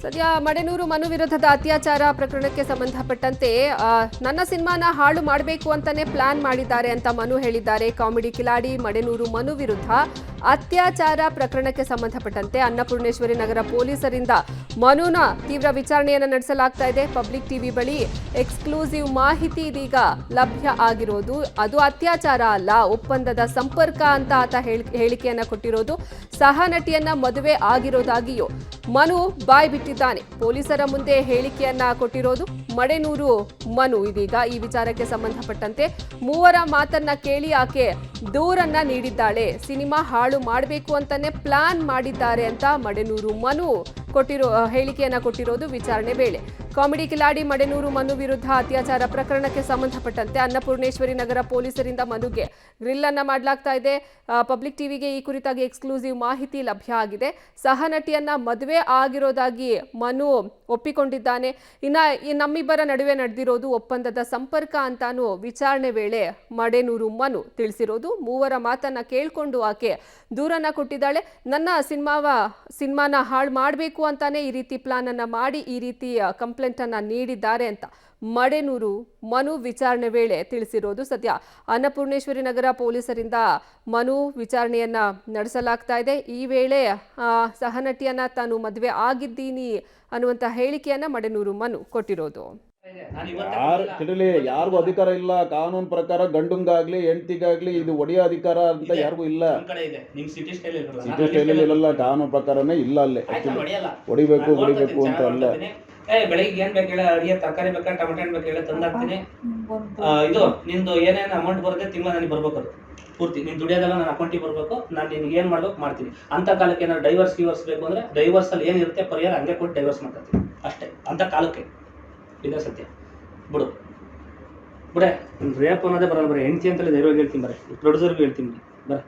ಸದ್ಯ ಮಡೆನೂರು ಮನು ವಿರುದ್ಧದ ಅತ್ಯಾಚಾರ ಪ್ರಕರಣಕ್ಕೆ ಸಂಬಂಧಪಟ್ಟಂತೆ ನನ್ನ ಸಿನಿಮಾನ ಹಾಳು ಮಾಡಬೇಕು ಅಂತಾನೆ ಪ್ಲಾನ್ ಮಾಡಿದ್ದಾರೆ ಅಂತ ಮನು ಹೇಳಿದ್ದಾರೆ. ಕಾಮಿಡಿ ಕಿಲಾಡಿ ಮಡೆನೂರು ಮನು ವಿರುದ್ಧ ಅತ್ಯಾಚಾರ ಪ್ರಕರಣಕ್ಕೆ ಸಂಬಂಧಪಟ್ಟಂತೆ ಅನ್ನಪೂರ್ಣೇಶ್ವರಿ ನಗರ ಪೊಲೀಸರಿಂದ ಮನುನ ತೀವ್ರ ವಿಚಾರಣೆಯನ್ನು ನಡೆಸಲಾಗ್ತಾ ಇದೆ. ಪಬ್ಲಿಕ್ ಟಿವಿ ಬಳಿ ಎಕ್ಸ್ಕ್ಲೂಸಿವ್ ಮಾಹಿತಿ ಇದೀಗ ಲಭ್ಯ ಆಗಿರೋದು. ಅದು ಅತ್ಯಾಚಾರ ಅಲ್ಲ, ಒಪ್ಪಂದದ ಸಂಪರ್ಕ ಅಂತ ಆತ ಹೇಳಿಕೆಯನ್ನ ಕೊಟ್ಟಿರೋದು. ಸಹ ನಟಿಯನ್ನ ಮದುವೆ ಆಗಿರೋದಾಗಿಯೂ ಮನು ಬಾಯ್ ಬಿಟ್ಟಿದ್ದಾನೆ. ಪೊಲೀಸರ ಮುಂದೆ ಹೇಳಿಕೆಯನ್ನ ಕೊಟ್ಟಿರೋದು ಮಡೆನೂರು ಮನು. ಇದೀಗ ಈ ವಿಚಾರಕ್ಕೆ ಸಂಬಂಧಪಟ್ಟಂತೆ ಮೂವರ ಮಾತನ್ನ ಕೇಳಿ ಆಕೆ ದೂರನ್ನ ನೀಡಿದ್ದಾಳೆ. ಸಿನಿಮಾ ಹಾಳು ಮಾಡಬೇಕು ಅಂತಾನೆ ಪ್ಲಾನ್ ಮಾಡಿದ್ದಾರೆ ಅಂತ ಮಡೆನೂರು ಮನು ಹೇಳಿಕೆಯನ್ನ ಕೊಟ್ಟಿರೋದು ವಿಚಾರಣೆ ವೇಳೆ. ಕಾಮಿಡಿ ಕಿಲಾಡಿ ಮಡೆನೂರು ಮನು ವಿರುದ್ಧ ಅತ್ಯಾಚಾರ ಪ್ರಕರಣಕ್ಕೆ ಸಂಬಂಧಪಟ್ಟಂತೆ ಅನ್ನಪೂರ್ಣೇಶ್ವರಿ ನಗರ ಪೊಲೀಸರಿಂದ ಮನುಗೆ ಗ್ರಿಲ್ ಅನ್ನ ಮಾಡಲಾಗ್ತಾ ಇದೆ. ಪಬ್ಲಿಕ್ ಟಿವಿಗೆ ಈ ಕುರಿತಾಗಿ ಎಕ್ಸ್ಕ್ಲೂಸಿವ್ ಮಾಹಿತಿ ಲಭ್ಯ ಆಗಿದೆ. ಸಹ ನಟಿಯನ್ನ ಮದುವೆ ಆಗಿರೋದಾಗಿ ಮನು ಒಪ್ಪಿಕೊಂಡಿದ್ದಾನೆ. ನಮ್ಮಿಬ್ಬರ ನಡುವೆ ನಡೆದಿರೋದು ಒಪ್ಪಂದದ ಸಂಪರ್ಕ ಅಂತಾನು ವಿಚಾರಣೆ ವೇಳೆ ಮಡೆನೂರು ಮನು ತಿಳಿಸಿರೋದು. ಮೂವರ ಮಾತನ್ನ ಕೇಳ್ಕೊಂಡು ಆಕೆ ದೂರನ್ನ ಕೊಟ್ಟಿದ್ದಾಳೆ. ನನ್ನ ಸಿನಿಮಾನ ಹಾಳು ಮಾಡಬೇಕು ಅಂತಾನೆ ಈ ರೀತಿ ಪ್ಲಾನ್ ಅನ್ನ ಮಾಡಿ ಈ ರೀತಿ ಕಂಪ್ಲೇಂಟ್ ಅನ್ನ ನೀಡಿದ್ದಾರೆ ಅಂತ ಮಡೆನೂರು ಮನು ವಿಚಾರಣೆ ವೇಳೆ ತಿಳಿಸಿರೋದು. ಸದ್ಯ ಅನ್ನಪೂರ್ಣೇಶ್ವರಿ ನಗರ ಪೊಲೀಸರಿಂದ ಮನು ವಿಚಾರಣೆಯನ್ನ ನಡೆಸಲಾಗ್ತಾ ಇದೆ. ಈ ವೇಳೆ ಸಹನಟಿಯನ್ನ ತಾನು ಮದುವೆ ಆಗಿದ್ದೀನಿ ಅನ್ನುವಂತ ಹೇಳಿಕೆಯನ್ನ ಮಡೆನೂರು ಮನು ಕೊಟ್ಟಿರೋದು. ಯಾರಿಗೂ ಅಧಿಕಾರ ಇಲ್ಲ. ಕಾನೂನು ಪ್ರಕಾರ ಗಂಡಂಗಾಗ್ಲಿ ಹೆಂಡತಿಗಾಗ್ಲಿ ಇದು ಒಡೆಯೋ ಅಧಿಕಾರ ಅಂತ ಯಾರಿಗೂ ಇಲ್ಲ. ಸಿಟಿ ಸ್ಟೈಲಲ್ಲಿ ಇರಲ್ಲ, ಕಾನೂನು ಪ್ರಕಾರನೇ ಇಲ್ಲ. ಅಲ್ಲಿ ಹೊಡಿಬೇಕು ಅಂತ ಅಲ್ಲ. ಬೆಳಿಗ್ಗೆ ಏನ್ ಬೇಕು ಹೇಳ, ಅಡಿಗೆ ತರಕಾರಿ ಬೇಕಾ, ಟೊಮೆಟೊ ಹಣ್ಣು ಬೇಕು ಹೇಳ, ತಂದಾಕ್ತೀನಿ. ಇದು ನಿಂದು ಏನೇನು ಅಮೌಂಟ್ ಬರುತ್ತೆ ತಿಂಗಳ ನನಗೆ ಬರ್ಬೇಕು. ಅದು ಪೂರ್ತಿ ನೀನು ದುಡಿಯೋದೆಲ್ಲ ನನ್ನ ಅಕೌಂಟಿಗೆ ಬರಬೇಕು. ನಾನು ನಿನಗೆ ಏನು ಮಾಡ್ಬೇಕು ಮಾಡ್ತೀನಿ. ಅಂತ ಕಾಲಕ್ಕೆ ಏನಾದ್ರು ಡೈವರ್ಸ್ ಬೇಕು ಅಂದ್ರೆ ಡೈವರ್ಸ್ ಅಲ್ಲಿ ಏನಿರುತ್ತೆ ಪರಿಹಾರ ಹಂಗೆ ಕೊಟ್ಟು ಡೈವರ್ಸ್ ಮಾಡ್ತೀನಿ ಅಷ್ಟೇ. ಅಂತ ಕಾಲಕ್ಕೆ ಇದೇ ಸತ್ಯ. ಬಿಡೆ ರೇಪ್ ಅನ್ನೋದೇ ಬರಲ್ಲ. ಬರೀ ಹೆಂಡತಿ ಅಂತಲೇ ಧೈರ್ಯವಾಗಿ ಹೇಳ್ತೀನಿ. ಬರೀ ಪ್ರೊಡ್ಯೂಸರ್ಗೂ ಹೇಳ್ತೀನಿ. ಬರ